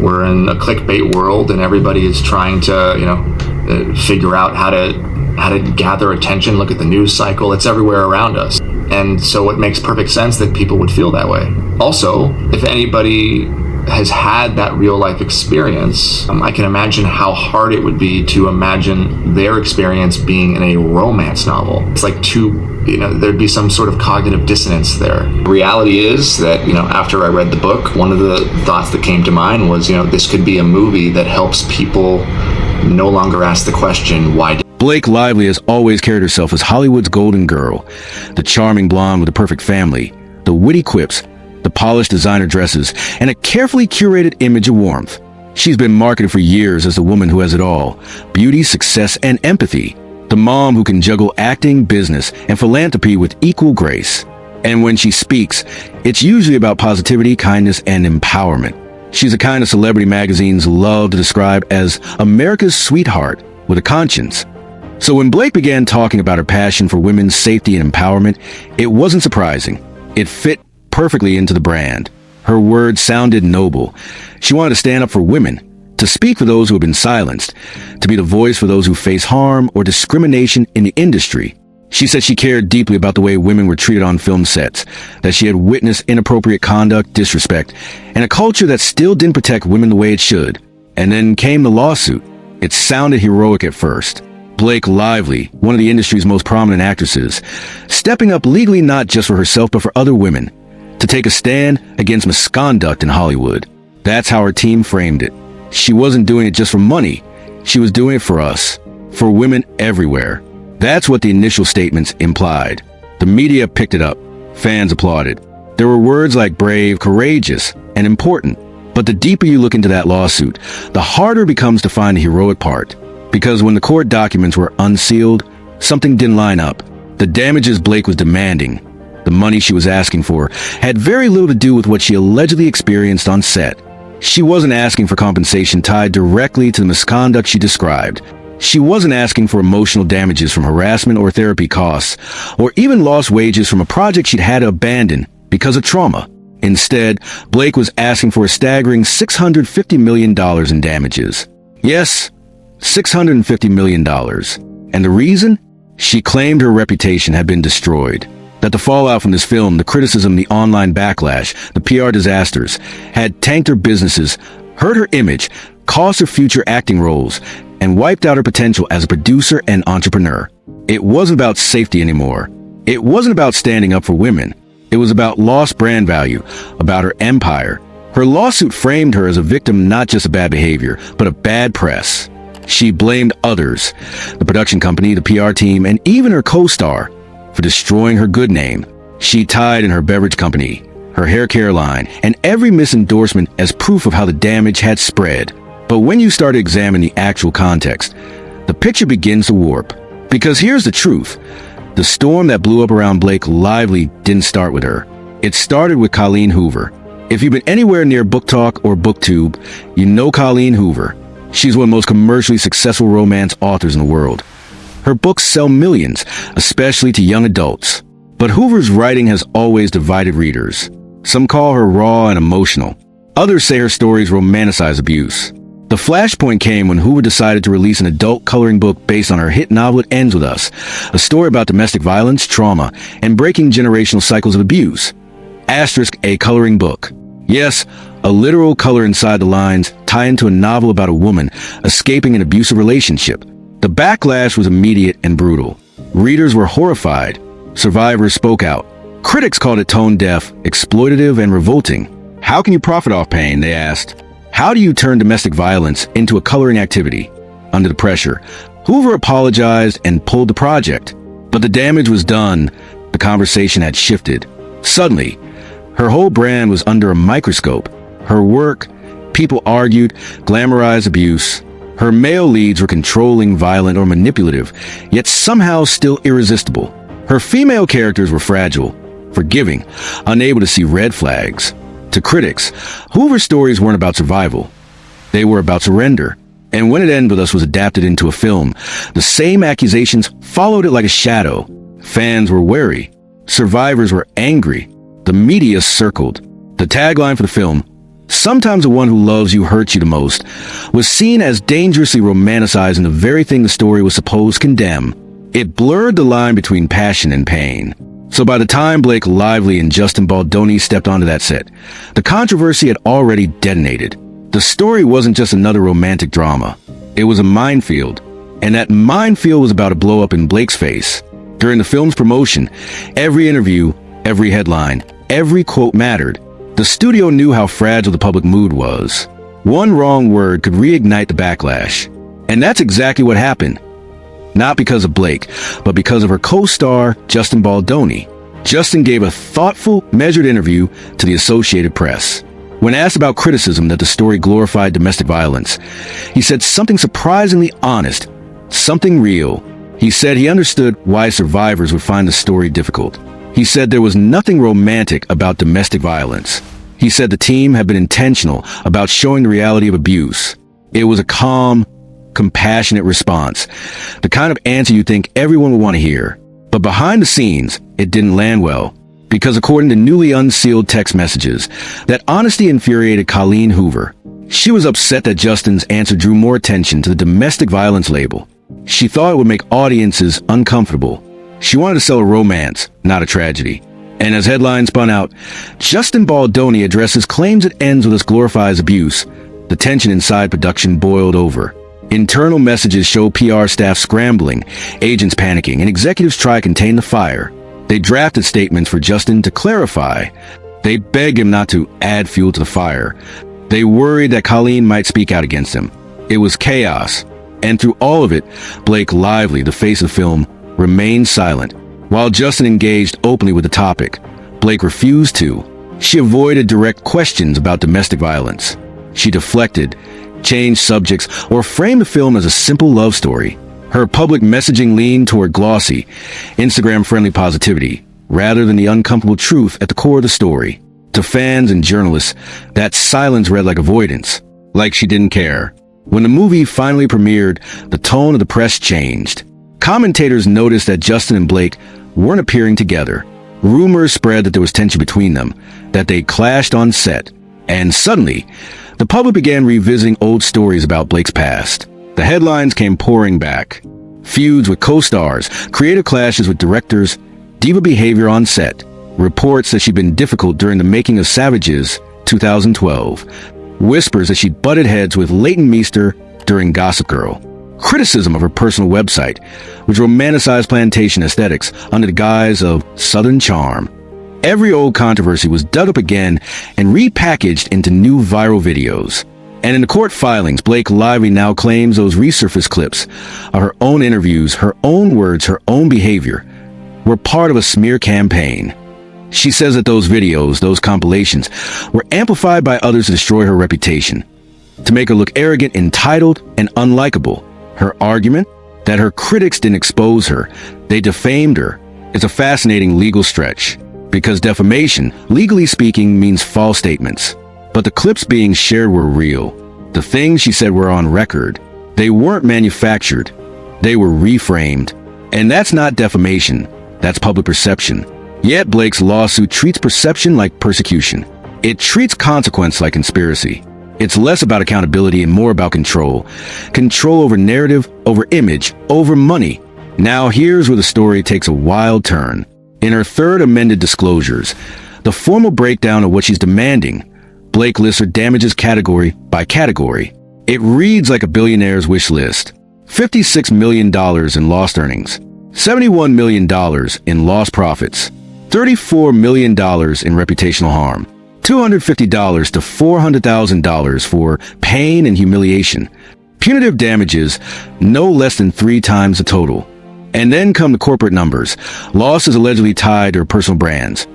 We're in a clickbait world, and everybody is trying to, figure out how to gather attention. Look at the news cycle; it's everywhere around us, and so it makes perfect sense that people would feel that way. Also, if anybody has had that real life experience, I can imagine how hard it would be to imagine their experience being in a romance novel. It's like there'd be some sort of cognitive dissonance there. The reality is that, after I read the book, one of the thoughts that came to mind was, this could be a movie that helps people no longer ask the question, why did Blake Lively has always carried herself as Hollywood's golden girl, the charming blonde with a perfect family, the witty quips, the polished designer dresses, and a carefully curated image of warmth. She's been marketed for years as the woman who has it all: beauty, success, and empathy. The mom who can juggle acting, business, and philanthropy with equal grace. And when she speaks, it's usually about positivity, kindness, and empowerment. She's the kind of celebrity magazines love to describe as America's sweetheart with a conscience. So when Blake began talking about her passion for women's safety and empowerment, it wasn't surprising. It fit perfectly into the brand. Her words sounded noble. She wanted to stand up for women, to speak for those who have been silenced, to be the voice for those who face harm or discrimination in the industry. She said she cared deeply about the way women were treated on film sets, that she had witnessed inappropriate conduct, disrespect, and a culture that still didn't protect women the way it should. And then came the lawsuit. It sounded heroic at first. Blake Lively, one of the industry's most prominent actresses, stepping up legally not just for herself but for other women, to take a stand against misconduct in Hollywood. That's how her team framed it. She wasn't doing it just for money. She was doing it for us, for women everywhere. That's what the initial statements implied. The media picked it up. Fans applauded. There were words like brave, courageous, and important. But the deeper you look into that lawsuit, the harder it becomes to find the heroic part. Because when the court documents were unsealed, something didn't line up. The damages Blake was demanding, the money she was asking for, had very little to do with what she allegedly experienced on set. She wasn't asking for compensation tied directly to the misconduct she described. She wasn't asking for emotional damages from harassment or therapy costs, or even lost wages from a project she'd had to abandon because of trauma. Instead, Blake was asking for a staggering $650 million in damages. Yes, $650 million. And the reason? She claimed her reputation had been destroyed. That the fallout from this film, the criticism, the online backlash, the PR disasters, had tanked her businesses, hurt her image, cost her future acting roles, and wiped out her potential as a producer and entrepreneur. It wasn't about safety anymore. It wasn't about standing up for women. It was about lost brand value, about her empire. Her lawsuit framed her as a victim not just of bad behavior, but of bad press. She blamed others, the production company, the PR team, and even her co-star, for destroying her good name. She tied in her beverage company, her hair care line, and every misendorsement as proof of how the damage had spread. But when you start to examine the actual context, the picture begins to warp. Because here's the truth. The storm that blew up around Blake Lively didn't start with her. It started with Colleen Hoover. If you've been anywhere near Book Talk or BookTube, you know Colleen Hoover. She's one of the most commercially successful romance authors in the world. Her books sell millions, especially to young adults. But Hoover's writing has always divided readers. Some call her raw and emotional. Others say her stories romanticize abuse. The flashpoint came when Hoover decided to release an adult coloring book based on her hit novel It Ends With Us, a story about domestic violence, trauma, and breaking generational cycles of abuse. Asterisk, a coloring book. Yes, a literal color inside the lines tie into a novel about a woman escaping an abusive relationship. The backlash was immediate and brutal. Readers were horrified. Survivors spoke out. Critics called it tone-deaf, exploitative, and revolting. How can you profit off pain, they asked. How do you turn domestic violence into a coloring activity? Under the pressure, Hoover apologized and pulled the project. But the damage was done. The conversation had shifted. Suddenly, her whole brand was under a microscope. Her work, people argued, glamorized abuse. Her male leads were controlling, violent, or manipulative, yet somehow still irresistible. Her female characters were fragile, forgiving, unable to see red flags. To critics, Hoover's stories weren't about survival. They were about surrender. And when It Ends With Us was adapted into a film, the same accusations followed it like a shadow. Fans were wary. Survivors were angry. The media circled. The tagline for the film, Sometimes the one who loves you hurts you the most was seen as dangerously romanticizing the very thing the story was supposed to condemn. It blurred the line between passion and pain. So by the time Blake Lively and Justin Baldoni stepped onto that set, the controversy had already detonated. The story wasn't just another romantic drama. It was a minefield. And that minefield was about to blow up in Blake's face. During the film's promotion, every interview, every headline, every quote mattered. The studio knew how fragile the public mood was. One wrong word could reignite the backlash. And that's exactly what happened. Not because of Blake, but because of her co-star, Justin Baldoni. Justin gave a thoughtful, measured interview to the Associated Press. When asked about criticism that the story glorified domestic violence, he said something surprisingly honest, something real. He said he understood why survivors would find the story difficult. He said there was nothing romantic about domestic violence. He said the team had been intentional about showing the reality of abuse. It was a calm, compassionate response, the kind of answer you think everyone would want to hear. But behind the scenes, it didn't land well, because according to newly unsealed text messages, that honesty infuriated Colleen Hoover. She was upset that Justin's answer drew more attention to the domestic violence label. She thought it would make audiences uncomfortable. She wanted to sell a romance, not a tragedy. And as headlines spun out, Justin Baldoni addresses claims it ends with us glorifies abuse. The tension inside production boiled over. Internal messages show PR staff scrambling, agents panicking, and executives try to contain the fire. They drafted statements for Justin to clarify. They begged him not to add fuel to the fire. They worried that Colleen might speak out against him. It was chaos. And through all of it, Blake Lively, the face of the film, remained silent. While Justin engaged openly with the topic, Blake refused to. She avoided direct questions about domestic violence. She deflected, changed subjects, or framed the film as a simple love story. Her public messaging leaned toward glossy, Instagram-friendly positivity, rather than the uncomfortable truth at the core of the story. To fans and journalists, that silence read like avoidance, like she didn't care. When the movie finally premiered, the tone of the press changed. Commentators noticed that Justin and Blake weren't appearing together. Rumors spread that there was tension between them, that they clashed on set. And suddenly, the public began revisiting old stories about Blake's past. The headlines came pouring back. Feuds with co-stars, creative clashes with directors, diva behavior on set, reports that she'd been difficult during the making of Savages, 2012, whispers that she butted heads with Leighton Meester during Gossip Girl, criticism of her personal website, which romanticized plantation aesthetics under the guise of Southern charm. Every old controversy was dug up again and repackaged into new viral videos. And in the court filings, Blake Lively now claims those resurfaced clips of her own interviews, her own words, her own behavior, were part of a smear campaign. She says that those videos, those compilations, were amplified by others to destroy her reputation, to make her look arrogant, entitled, and unlikable. Her argument? That her critics didn't expose her, they defamed her, is a fascinating legal stretch. Because defamation, legally speaking, means false statements. But the clips being shared were real. The things she said were on record. They weren't manufactured. They were reframed. And that's not defamation. That's public perception. Yet Blake's lawsuit treats perception like persecution. It treats consequence like conspiracy. It's less about accountability and more about control. Control over narrative, over image, over money. Now here's where the story takes a wild turn. In her third amended disclosures, the formal breakdown of what she's demanding, Blake lists her damages category by category. It reads like a billionaire's wish list. $56 million in lost earnings, $71 million in lost profits, $34 million in reputational harm, $250 to $400,000 for pain and humiliation. Punitive damages no less than 3 times the total. And then come the corporate numbers. Losses allegedly tied to her personal brands.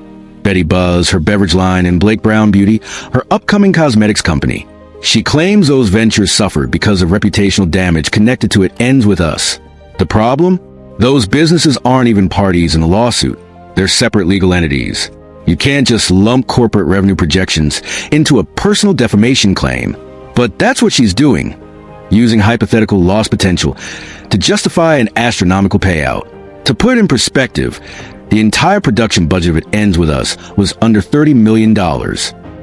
Betty Buzz, her beverage line, and Blake Brown Beauty, her upcoming cosmetics company. She claims those ventures suffered because of reputational damage connected to It Ends With Us. The problem? Those businesses aren't even parties in the lawsuit. They're separate legal entities. You can't just lump corporate revenue projections into a personal defamation claim. But that's what she's doing, using hypothetical loss potential to justify an astronomical payout. To put it in perspective, the entire production budget of It Ends With Us was under $30 million.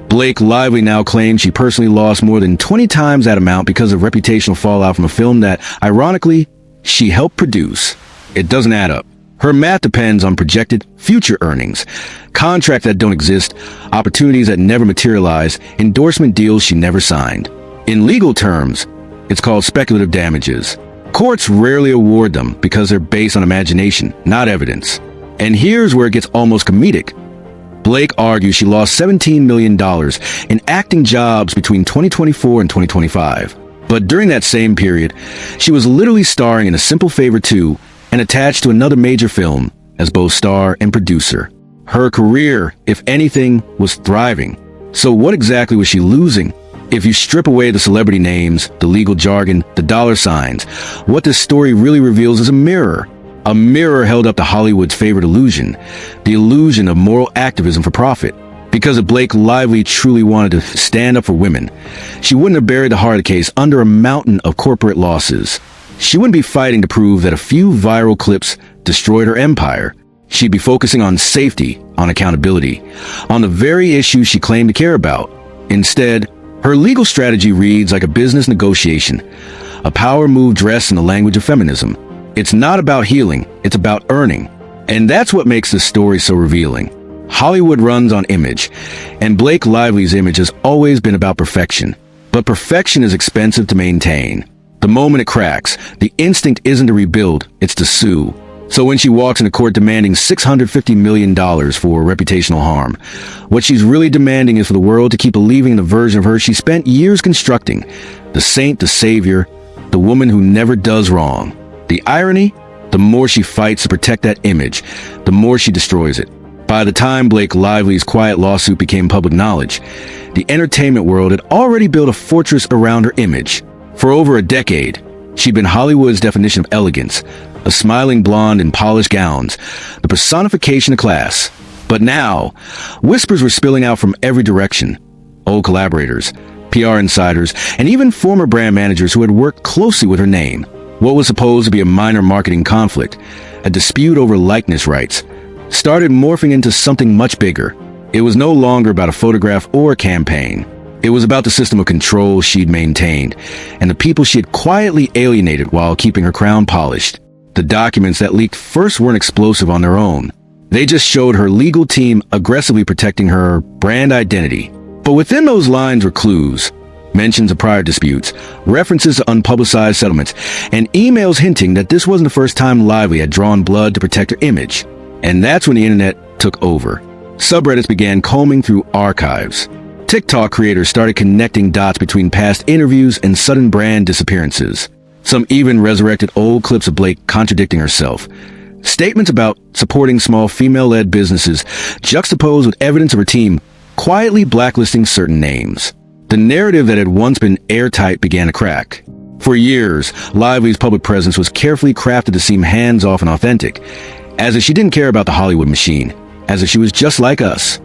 Blake Lively now claims she personally lost more than 20 times that amount because of reputational fallout from a film that, ironically, she helped produce. It doesn't add up. Her math depends on projected future earnings, contracts that don't exist, opportunities that never materialize, endorsement deals she never signed. In legal terms, it's called speculative damages. Courts rarely award them because they're based on imagination, not evidence. And here's where it gets almost comedic. Blake argues she lost $17 million in acting jobs between 2024 and 2025. But during that same period, she was literally starring in A Simple Favor 2 and attached to another major film as both star and producer. Her career, if anything, was thriving. So what exactly was she losing? If you strip away the celebrity names, the legal jargon, the dollar signs, what this story really reveals is a mirror. A mirror held up to Hollywood's favorite illusion, the illusion of moral activism for profit. Because if Blake Lively truly wanted to stand up for women, she wouldn't have buried the heart of the case under a mountain of corporate losses. She wouldn't be fighting to prove that a few viral clips destroyed her empire. She'd be focusing on safety, on accountability, on the very issues she claimed to care about. Instead, her legal strategy reads like a business negotiation, a power move dressed in the language of feminism. It's not about healing, it's about earning. And that's what makes this story so revealing. Hollywood runs on image, and Blake Lively's image has always been about perfection. But perfection is expensive to maintain. The moment it cracks, the instinct isn't to rebuild, it's to sue. So when she walks into court demanding $650 million for reputational harm, what she's really demanding is for the world to keep believing in the version of her she spent years constructing. The saint, the savior, the woman who never does wrong. The irony? The more she fights to protect that image, the more she destroys it. By the time Blake Lively's quiet lawsuit became public knowledge, the entertainment world had already built a fortress around her image. For over a decade, she'd been Hollywood's definition of elegance, a smiling blonde in polished gowns, the personification of class. But now, whispers were spilling out from every direction. Old collaborators, PR insiders, and even former brand managers who had worked closely with her name. What was supposed to be a minor marketing conflict, a dispute over likeness rights, started morphing into something much bigger. It was no longer about a photograph or a campaign. It was about the system of control she'd maintained, and the people she had quietly alienated while keeping her crown polished. The documents that leaked first weren't explosive on their own. They just showed her legal team aggressively protecting her brand identity. But within those lines were clues. Mentions of prior disputes, references to unpublicized settlements, and emails hinting that this wasn't the first time Lively had drawn blood to protect her image. And that's when the internet took over. Subreddits began combing through archives. TikTok creators started connecting dots between past interviews and sudden brand disappearances. Some even resurrected old clips of Blake contradicting herself. Statements about supporting small female-led businesses juxtaposed with evidence of her team quietly blacklisting certain names. The narrative that had once been airtight began to crack. For years, Lively's public presence was carefully crafted to seem hands-off and authentic, as if she didn't care about the Hollywood machine, as if she was just like us.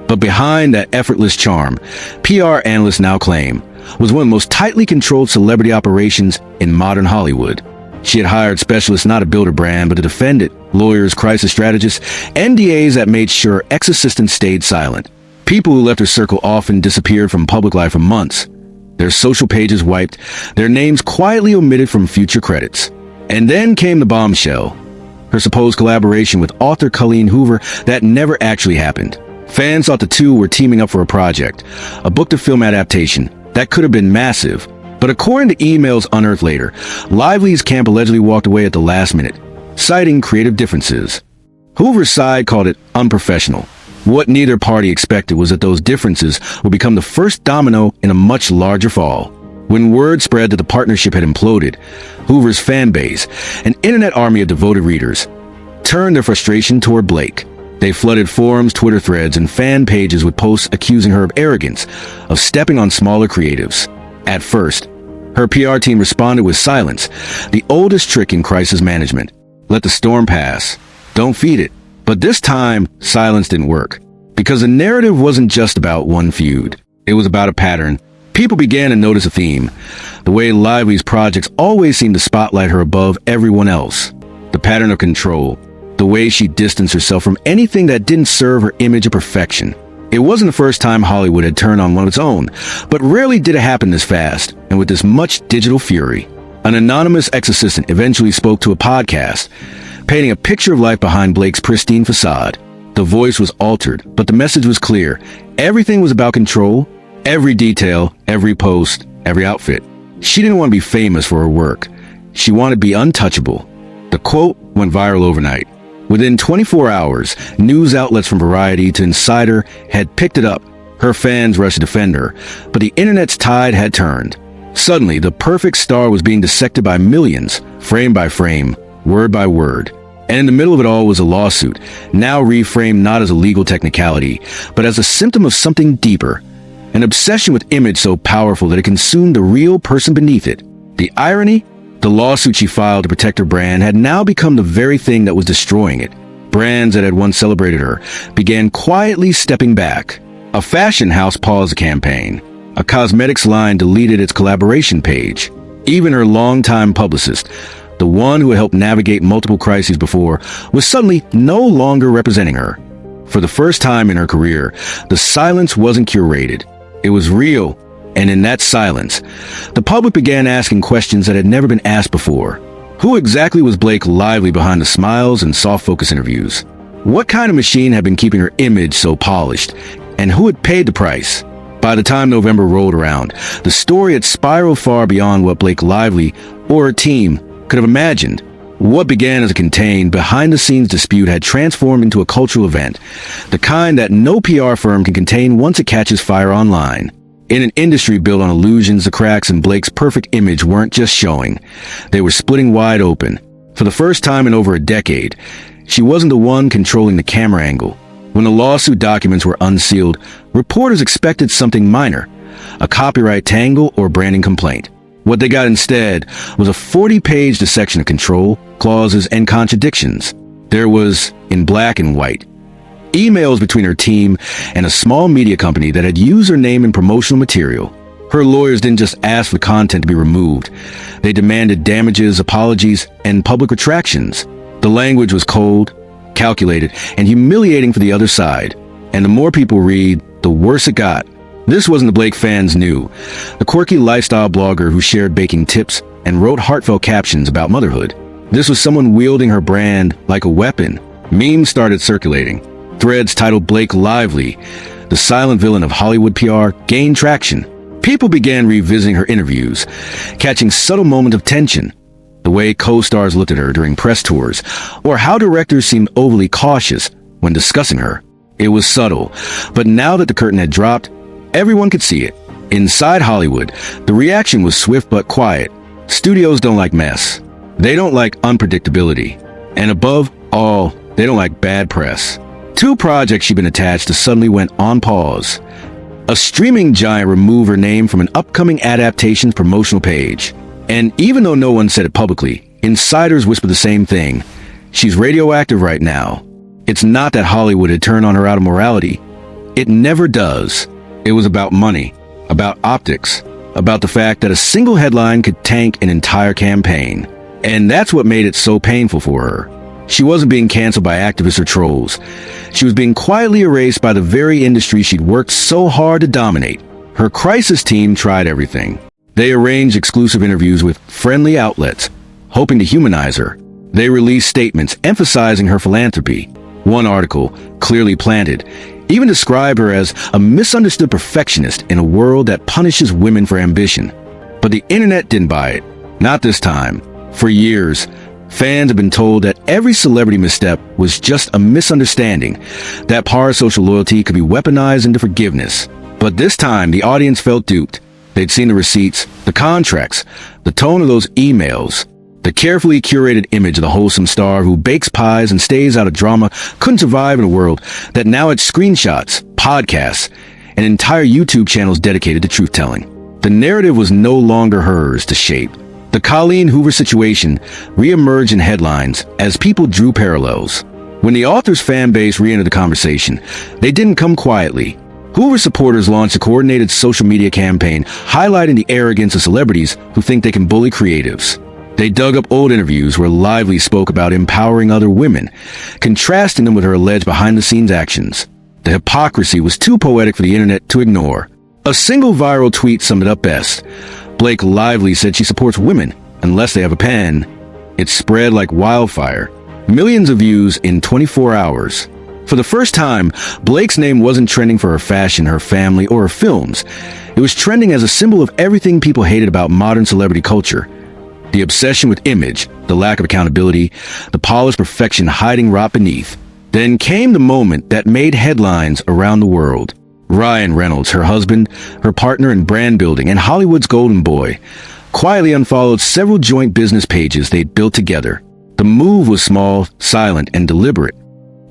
But behind that effortless charm, PR analysts now claim, was one of the most tightly controlled celebrity operations in modern Hollywood. She had hired specialists not to build her brand, but to defend it, lawyers, crisis strategists, NDAs that made sure ex-assistants stayed silent. People who left her circle often disappeared from public life for months. Their social pages wiped, their names quietly omitted from future credits. And then came the bombshell. Her supposed collaboration with author Colleen Hoover that never actually happened. Fans thought the two were teaming up for a project, a book-to-film adaptation that could have been massive. But according to emails unearthed later, Lively's camp allegedly walked away at the last minute, citing creative differences. Hoover's side called it unprofessional. What neither party expected was that those differences would become the first domino in a much larger fall. When word spread that the partnership had imploded, Hoover's fan base, an internet army of devoted readers, turned their frustration toward Blake. They flooded forums, Twitter threads, and fan pages with posts accusing her of arrogance, of stepping on smaller creatives. At first, her PR team responded with silence, the oldest trick in crisis management. Let the storm pass. Don't feed it. But this time, silence didn't work. Because the narrative wasn't just about one feud. It was about a pattern. People began to notice a theme. The way Lively's projects always seemed to spotlight her above everyone else. The pattern of control. The way she distanced herself from anything that didn't serve her image of perfection. It wasn't the first time Hollywood had turned on one of its own, but rarely did it happen this fast and with this much digital fury. An anonymous ex-assistant eventually spoke to a podcast, painting a picture of life behind Blake's pristine facade. The voice was altered, but the message was clear. Everything was about control, every detail, every post, every outfit. She didn't want to be famous for her work. She wanted to be untouchable. The quote went viral overnight. Within 24 hours, news outlets from Variety to Insider had picked it up. Her fans rushed to defend her, but the internet's tide had turned. Suddenly, the perfect star was being dissected by millions, frame by frame, word by word. And in the middle of it all was a lawsuit, now reframed not as a legal technicality, but as a symptom of something deeper. An obsession with image so powerful that it consumed the real person beneath it. The irony? The lawsuit she filed to protect her brand had now become the very thing that was destroying it. Brands that had once celebrated her began quietly stepping back. A fashion house paused the campaign. A cosmetics line deleted its collaboration page. Even her longtime publicist, the one who had helped navigate multiple crises before, was suddenly no longer representing her. For the first time in her career, the silence wasn't curated. It was real. And in that silence, the public began asking questions that had never been asked before. Who exactly was Blake Lively behind the smiles and soft focus interviews? What kind of machine had been keeping her image so polished? And who had paid the price? By the time November rolled around, the story had spiraled far beyond what Blake Lively or her team could have imagined. What began as a contained, behind-the-scenes dispute had transformed into a cultural event, the kind that no PR firm can contain once it catches fire online. In an industry built on illusions, the cracks in Blake's perfect image weren't just showing. They were splitting wide open. For the first time in over a decade, she wasn't the one controlling the camera angle. When the lawsuit documents were unsealed, reporters expected something minor, a copyright tangle or branding complaint. What they got instead was a 40-page dissection of control, clauses, and contradictions. There was, in black and white, emails between her team and a small media company that had used her name in promotional material. Her lawyers didn't just ask for the content to be removed. They demanded damages, apologies, and public retractions. The language was cold, calculated, and humiliating for the other side. And the more people read, the worse it got. This wasn't the Blake fans knew. The quirky lifestyle blogger who shared baking tips and wrote heartfelt captions about motherhood. This was someone wielding her brand like a weapon. Memes started circulating. Threads titled Blake Lively, the silent villain of Hollywood PR, gained traction. People began revisiting her interviews, catching subtle moments of tension. The way co-stars looked at her during press tours, or how directors seemed overly cautious when discussing her. It was subtle, but now that the curtain had dropped, everyone could see it. Inside Hollywood, the reaction was swift but quiet. Studios don't like mess. They don't like unpredictability. And above all, they don't like bad press. Two projects she'd been attached to suddenly went on pause. A streaming giant removed her name from an upcoming adaptation's promotional page. And even though no one said it publicly, insiders whispered the same thing. She's radioactive right now. It's not that Hollywood had turned on her out of morality. It never does. It was about money, about optics, about the fact that a single headline could tank an entire campaign. And that's what made it so painful for her. She wasn't being canceled by activists or trolls. She was being quietly erased by the very industry she'd worked so hard to dominate. Her crisis team tried everything. They arranged exclusive interviews with friendly outlets, hoping to humanize her. They released statements emphasizing her philanthropy. One article, clearly planted, even described her as a misunderstood perfectionist in a world that punishes women for ambition. But the internet didn't buy it. Not this time. For years, fans have been told that every celebrity misstep was just a misunderstanding, that parasocial loyalty could be weaponized into forgiveness. But this time, the audience felt duped. They'd seen the receipts, the contracts, the tone of those emails. The carefully curated image of the wholesome star who bakes pies and stays out of drama couldn't survive in a world that now had screenshots, podcasts, and entire YouTube channels dedicated to truth-telling. The narrative was no longer hers to shape. The Colleen Hoover situation reemerged in headlines as people drew parallels. When the author's fan base re-entered the conversation, they didn't come quietly. Hoover supporters launched a coordinated social media campaign highlighting the arrogance of celebrities who think they can bully creatives. They dug up old interviews where Lively spoke about empowering other women, contrasting them with her alleged behind-the-scenes actions. The hypocrisy was too poetic for the internet to ignore. A single viral tweet summed it up best. Blake Lively said she supports women unless they have a pen. It spread like wildfire. Millions of views in 24 hours. For the first time, Blake's name wasn't trending for her fashion, her family, or her films. It was trending as a symbol of everything people hated about modern celebrity culture. The obsession with image, the lack of accountability, the polished perfection hiding rot beneath. Then came the moment that made headlines around the world. Ryan Reynolds, her husband, her partner in brand building, and Hollywood's golden boy, quietly unfollowed several joint business pages they'd built together. The move was small, silent, and deliberate,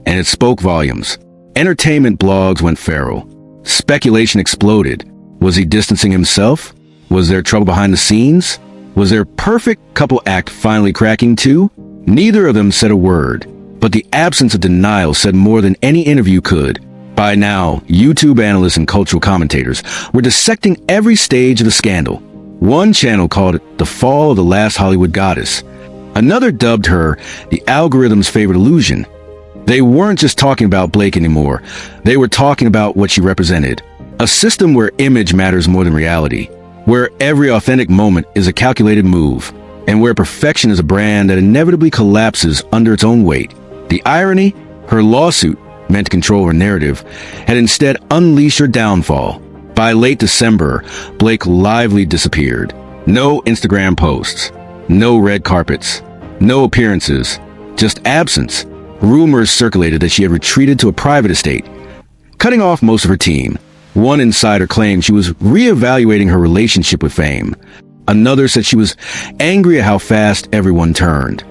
and it spoke volumes. Entertainment blogs went feral. Speculation exploded. Was he distancing himself? Was there trouble behind the scenes? Was their perfect couple act finally cracking too? Neither of them said a word, but the absence of denial said more than any interview could. By now, YouTube analysts and cultural commentators were dissecting every stage of the scandal. One channel called it the fall of the last Hollywood goddess. Another dubbed her the algorithm's favorite illusion. They weren't just talking about Blake anymore. They were talking about what she represented. A system where image matters more than reality, where every authentic moment is a calculated move, and where perfection is a brand that inevitably collapses under its own weight. The irony? Her lawsuit, meant to control her narrative, had instead unleashed her downfall. By late December, Blake Lively disappeared. No Instagram posts, no red carpets, no appearances, just absence. Rumors circulated that she had retreated to a private estate, cutting off most of her team. One insider claimed she was reevaluating her relationship with fame. Another said she was angry at how fast everyone turned.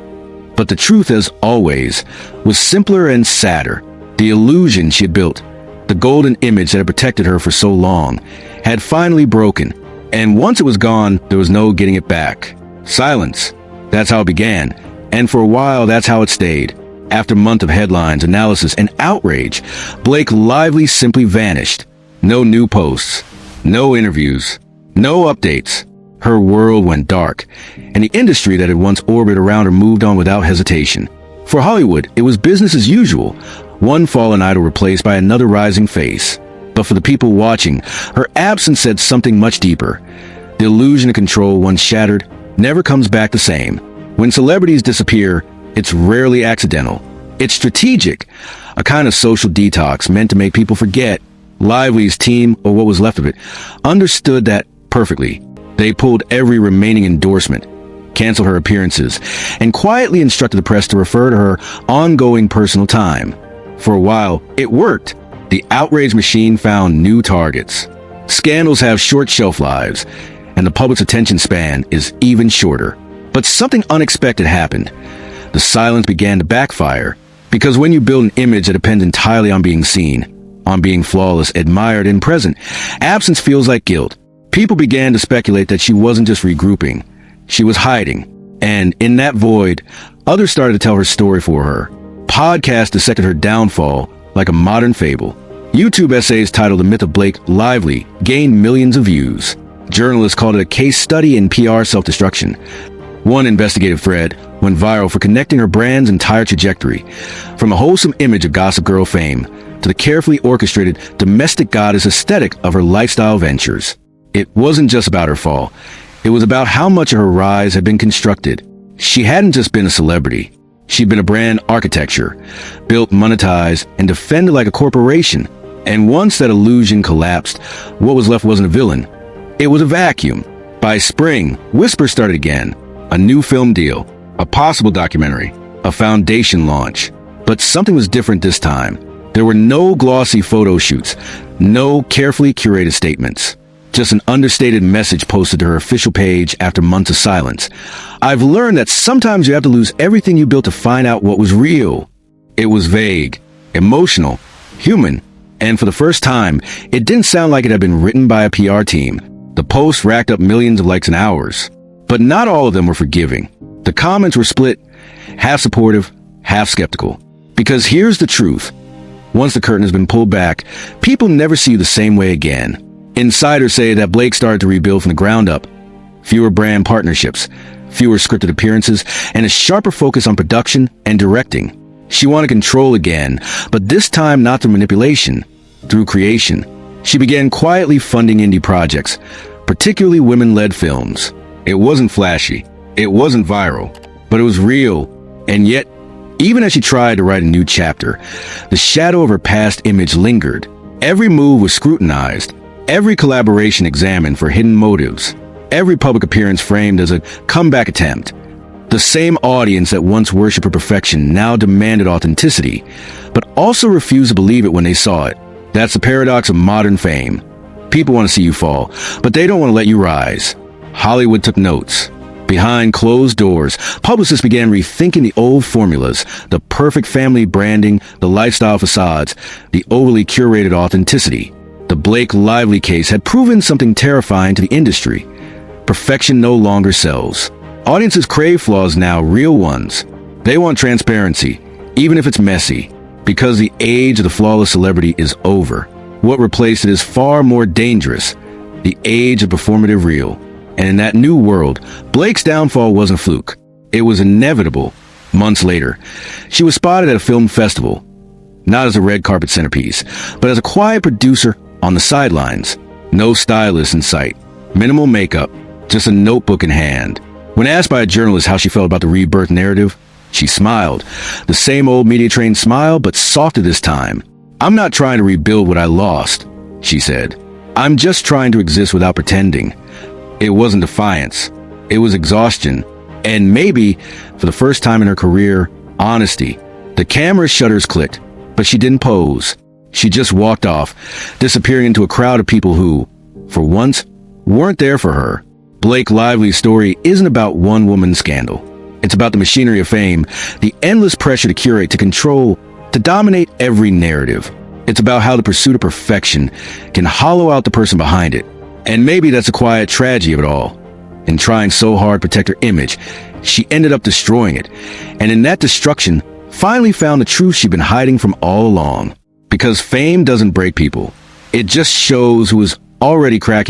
But the truth, as always, was simpler and sadder. The illusion she had built, the golden image that had protected her for so long, had finally broken. And once it was gone, there was no getting it back. Silence. That's how it began. And for a while, that's how it stayed. After months of headlines, analysis, and outrage, Blake Lively simply vanished. No new posts, no interviews, no updates. Her world went dark, and the industry that had once orbited around her moved on without hesitation. For Hollywood, it was business as usual, one fallen idol replaced by another rising face. But for the people watching, her absence said something much deeper. The illusion of control, once shattered, never comes back the same. When celebrities disappear, it's rarely accidental. It's strategic, a kind of social detox meant to make people forget. Lively's team, or what was left of it, understood that perfectly. They pulled every remaining endorsement, canceled her appearances, and quietly instructed the press to refer to her ongoing personal time. For a while, it worked. The outrage machine found new targets. Scandals have short shelf lives, and the public's attention span is even shorter. But something unexpected happened. The silence began to backfire, because when you build an image that depends entirely on being seen, on being flawless, admired, and present, absence feels like guilt. People began to speculate that she wasn't just regrouping, she was hiding. And in that void, others started to tell her story for her. Podcasts dissected her downfall like a modern fable. YouTube essays titled The Myth of Blake Lively gained millions of views. Journalists called it a case study in PR self-destruction. One investigative thread went viral for connecting her brand's entire trajectory, from a wholesome image of Gossip Girl fame to the carefully orchestrated domestic goddess aesthetic of her lifestyle ventures. It wasn't just about her fall. It was about how much of her rise had been constructed. She hadn't just been a celebrity. She'd been a brand architecture, built, monetized, and defended like a corporation. And once that illusion collapsed, what was left wasn't a villain. It was a vacuum. By spring, whispers started again. A new film deal, a possible documentary, a foundation launch. But something was different this time. There were no glossy photo shoots, no carefully curated statements. Just an understated message posted to her official page after months of silence. I've learned that sometimes you have to lose everything you built to find out what was real. It was vague, emotional, human, and for the first time, it didn't sound like it had been written by a PR team. The post racked up millions of likes in hours. But not all of them were forgiving. The comments were split, half supportive, half skeptical. Because here's the truth. Once the curtain has been pulled back, people never see you the same way again. Insiders say that Blake started to rebuild from the ground up. Fewer brand partnerships, fewer scripted appearances, and a sharper focus on production and directing. She wanted control again, but this time not through manipulation, through creation. She began quietly funding indie projects, particularly women-led films. It wasn't flashy, it wasn't viral, but it was real. And yet, even as she tried to write a new chapter, the shadow of her past image lingered. Every move was scrutinized, every collaboration examined for hidden motives, every public appearance framed as a comeback attempt. The same audience that once worshipped her perfection now demanded authenticity, but also refused to believe it when they saw it. That's the paradox of modern fame. People want to see you fall, but they don't want to let you rise. Hollywood took notes. Behind closed doors, publicists began rethinking the old formulas, the perfect family branding, the lifestyle facades, the overly curated authenticity. The Blake Lively case had proven something terrifying to the industry. Perfection no longer sells. Audiences crave flaws now, real ones. They want transparency, even if it's messy, because the age of the flawless celebrity is over. What replaced it is far more dangerous, the age of performative real. And in that new world, Blake's downfall wasn't a fluke. It was inevitable. Months later, she was spotted at a film festival, not as a red carpet centerpiece, but as a quiet producer on the sidelines. No stylist in sight, minimal makeup, just a notebook in hand. When asked by a journalist how she felt about the rebirth narrative, she smiled. The same old media-trained smile, but softer this time. "I'm not trying to rebuild what I lost," she said. "I'm just trying to exist without pretending." It wasn't defiance. It was exhaustion. And maybe, for the first time in her career, honesty. The camera's shutters clicked, but she didn't pose. She just walked off, disappearing into a crowd of people who, for once, weren't there for her. Blake Lively's story isn't about one woman's scandal. It's about the machinery of fame, the endless pressure to curate, to control, to dominate every narrative. It's about how the pursuit of perfection can hollow out the person behind it. And maybe that's a quiet tragedy of it all. In trying so hard to protect her image, she ended up destroying it. And in that destruction, finally found the truth she'd been hiding from all along. Because fame doesn't break people. It just shows who is already cracking